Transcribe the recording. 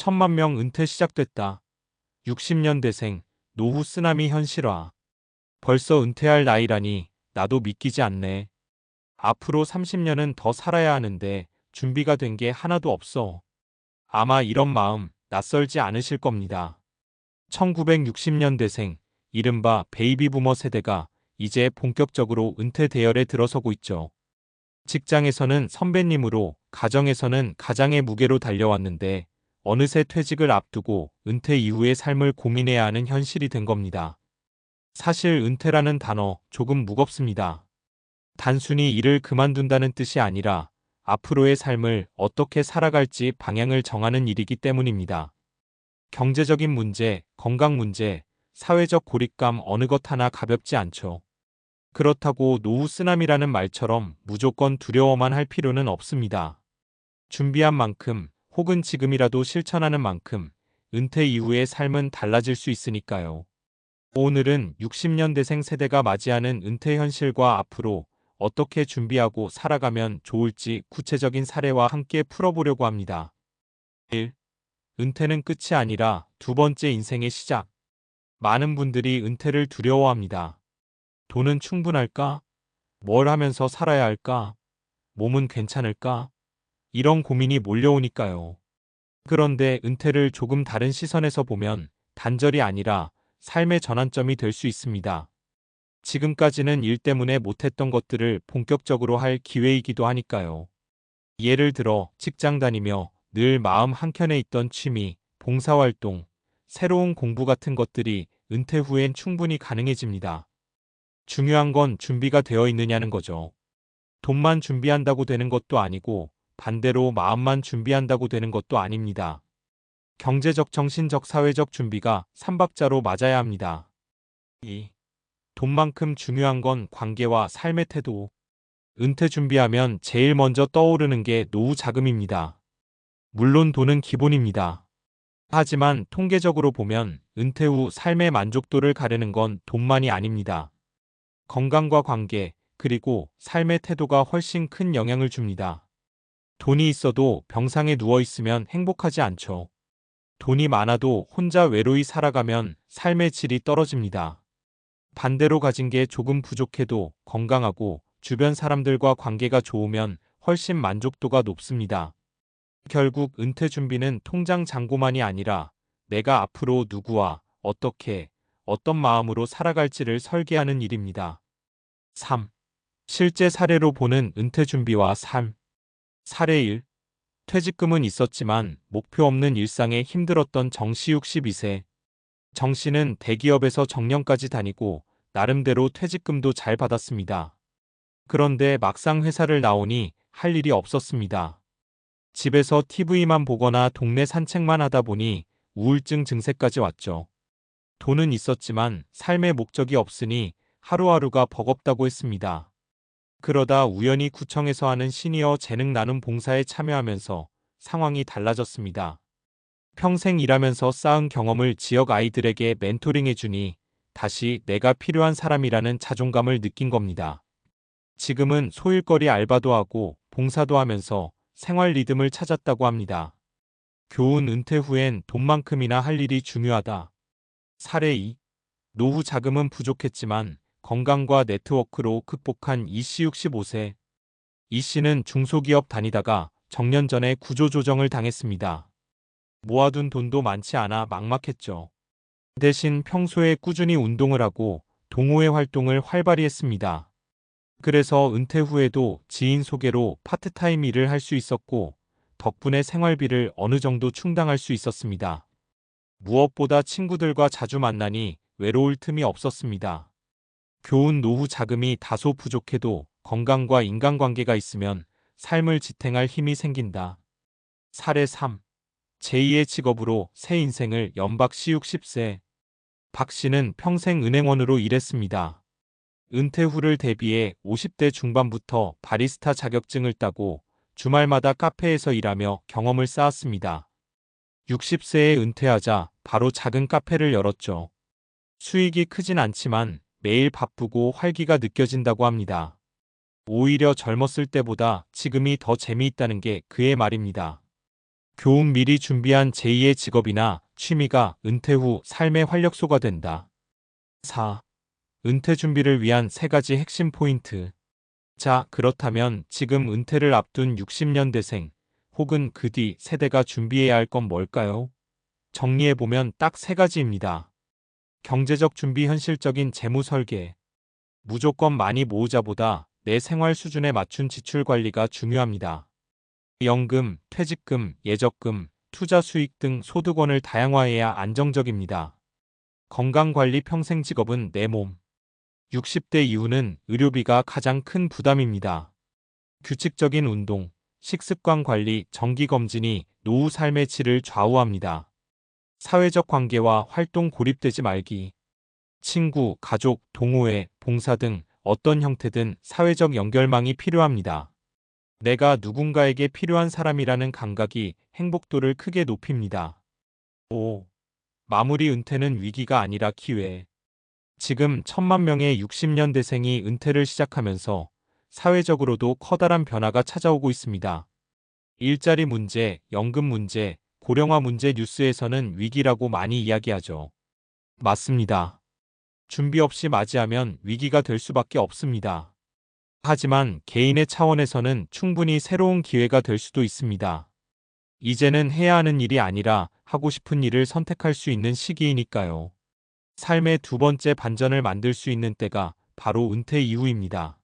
천만 명 은퇴 시작됐다. 60년대생 노후 쓰나미 현실화. 벌써 은퇴할 나이라니 나도 믿기지 않네. 앞으로 30년은 더 살아야 하는데 준비가 된 게 하나도 없어. 아마 이런 마음 낯설지 않으실 겁니다. 1960년대생, 이른바 베이비 부머 세대가 이제 본격적으로 은퇴 대열에 들어서고 있죠. 직장에서는 선배님으로, 가정에서는 가장의 무게로 달려왔는데 어느새 퇴직을 앞두고 은퇴 이후의 삶을 고민해야 하는 현실이 된 겁니다. 사실 은퇴라는 단어 조금 무겁습니다. 단순히 일을 그만둔다는 뜻이 아니라 앞으로의 삶을 어떻게 살아갈지 방향을 정하는 일이기 때문입니다. 경제적인 문제, 건강 문제, 사회적 고립감 어느 것 하나 가볍지 않죠. 그렇다고 노후 쓰나미라는 말처럼 무조건 두려워만 할 필요는 없습니다. 준비한 만큼 혹은 지금이라도 실천하는 만큼 은퇴 이후의 삶은 달라질 수 있으니까요. 오늘은 60년대생 세대가 맞이하는 은퇴 현실과 앞으로 어떻게 준비하고 살아가면 좋을지 구체적인 사례와 함께 풀어보려고 합니다. 1. 은퇴는 끝이 아니라 두 번째 인생의 시작. 많은 분들이 은퇴를 두려워합니다. 돈은 충분할까? 뭘 하면서 살아야 할까? 몸은 괜찮을까? 이런 고민이 몰려오니까요. 그런데 은퇴를 조금 다른 시선에서 보면 단절이 아니라 삶의 전환점이 될 수 있습니다. 지금까지는 일 때문에 못했던 것들을 본격적으로 할 기회이기도 하니까요. 예를 들어 직장 다니며 늘 마음 한켠에 있던 취미, 봉사활동, 새로운 공부 같은 것들이 은퇴 후엔 충분히 가능해집니다. 중요한 건 준비가 되어 있느냐는 거죠. 돈만 준비한다고 되는 것도 아니고 반대로 마음만 준비한다고 되는 것도 아닙니다. 경제적, 정신적, 사회적 준비가 삼박자로 맞아야 합니다. 2. 돈만큼 중요한 건 관계와 삶의 태도. 은퇴 준비하면 제일 먼저 떠오르는 게 노후 자금입니다. 물론 돈은 기본입니다. 하지만 통계적으로 보면 은퇴 후 삶의 만족도를 가르는 건 돈만이 아닙니다. 건강과 관계, 그리고 삶의 태도가 훨씬 큰 영향을 줍니다. 돈이 있어도 병상에 누워 있으면 행복하지 않죠. 돈이 많아도 혼자 외로이 살아가면 삶의 질이 떨어집니다. 반대로 가진 게 조금 부족해도 건강하고 주변 사람들과 관계가 좋으면 훨씬 만족도가 높습니다. 결국 은퇴 준비는 통장 잔고만이 아니라 내가 앞으로 누구와 어떻게, 어떤 마음으로 살아갈지를 설계하는 일입니다. 3. 실제 사례로 보는 은퇴 준비와 삶. 사례 1. 퇴직금은 있었지만 목표 없는 일상에 힘들었던 정씨 62세. 정씨는 대기업에서 정년까지 다니고 나름대로 퇴직금도 잘 받았습니다. 그런데 막상 회사를 나오니 할 일이 없었습니다. 집에서 TV만 보거나 동네 산책만 하다 보니 우울증 증세까지 왔죠. 돈은 있었지만 삶의 목적이 없으니 하루하루가 버겁다고 했습니다. 그러다 우연히 구청에서 하는 시니어 재능 나눔 봉사에 참여하면서 상황이 달라졌습니다. 평생 일하면서 쌓은 경험을 지역 아이들에게 멘토링해주니 다시 내가 필요한 사람이라는 자존감을 느낀 겁니다. 지금은 소일거리 알바도 하고 봉사도 하면서 생활 리듬을 찾았다고 합니다. 교훈 은퇴 후엔 돈만큼이나 할 일이 중요하다. 사례 2. 노후 자금은 부족했지만 건강과 네트워크로 극복한 이씨 65세. 이 씨는 중소기업 다니다가 정년 전에 구조조정을 당했습니다. 모아둔 돈도 많지 않아 막막했죠. 대신 평소에 꾸준히 운동을 하고 동호회 활동을 활발히 했습니다. 그래서 은퇴 후에도 지인 소개로 파트타임 일을 할 수 있었고 덕분에 생활비를 어느 정도 충당할 수 있었습니다. 무엇보다 친구들과 자주 만나니 외로울 틈이 없었습니다. 교훈 노후 자금이 다소 부족해도 건강과 인간관계가 있으면 삶을 지탱할 힘이 생긴다. 사례 3. 제2의 직업으로 새 인생을 연 박 씨 60세. 박 씨는 평생 은행원으로 일했습니다. 은퇴 후를 대비해 50대 중반부터 바리스타 자격증을 따고 주말마다 카페에서 일하며 경험을 쌓았습니다. 60세에 은퇴하자 바로 작은 카페를 열었죠. 수익이 크진 않지만 매일 바쁘고 활기가 느껴진다고 합니다. 오히려 젊었을 때보다 지금이 더 재미있다는 게 그의 말입니다. 교훈 미리 준비한 제2의 직업이나 취미가 은퇴 후 삶의 활력소가 된다. 4. 은퇴 준비를 위한 3가지 핵심 포인트. 자, 그렇다면 지금 은퇴를 앞둔 60년대생 혹은 그 뒤 세대가 준비해야 할 건 뭘까요? 정리해보면 딱 3가지입니다. 경제적 준비, 현실적인 재무 설계. 무조건 많이 모으자보다 내 생활 수준에 맞춘 지출 관리가 중요합니다. 연금, 퇴직금, 예적금, 투자 수익 등 소득원을 다양화해야 안정적입니다. 건강관리, 평생 직업은 내 몸. 60대 이후는 의료비가 가장 큰 부담입니다. 규칙적인 운동, 식습관 관리, 정기검진이 노후 삶의 질을 좌우합니다. 사회적 관계와 활동 고립되지 말기. 친구, 가족, 동호회, 봉사 등 어떤 형태든 사회적 연결망이 필요합니다. 내가 누군가에게 필요한 사람이라는 감각이 행복도를 크게 높입니다. 5. 마무리. 은퇴는 위기가 아니라 기회. 지금 1,000만 명의 60년대생이 은퇴를 시작하면서 사회적으로도 커다란 변화가 찾아오고 있습니다. 일자리 문제, 연금 문제, 고령화 문제. 뉴스에서는 위기라고 많이 이야기하죠. 맞습니다. 준비 없이 맞이하면 위기가 될 수밖에 없습니다. 하지만 개인의 차원에서는 충분히 새로운 기회가 될 수도 있습니다. 이제는 해야 하는 일이 아니라 하고 싶은 일을 선택할 수 있는 시기이니까요. 삶의 2번째 반전을 만들 수 있는 때가 바로 은퇴 이후입니다.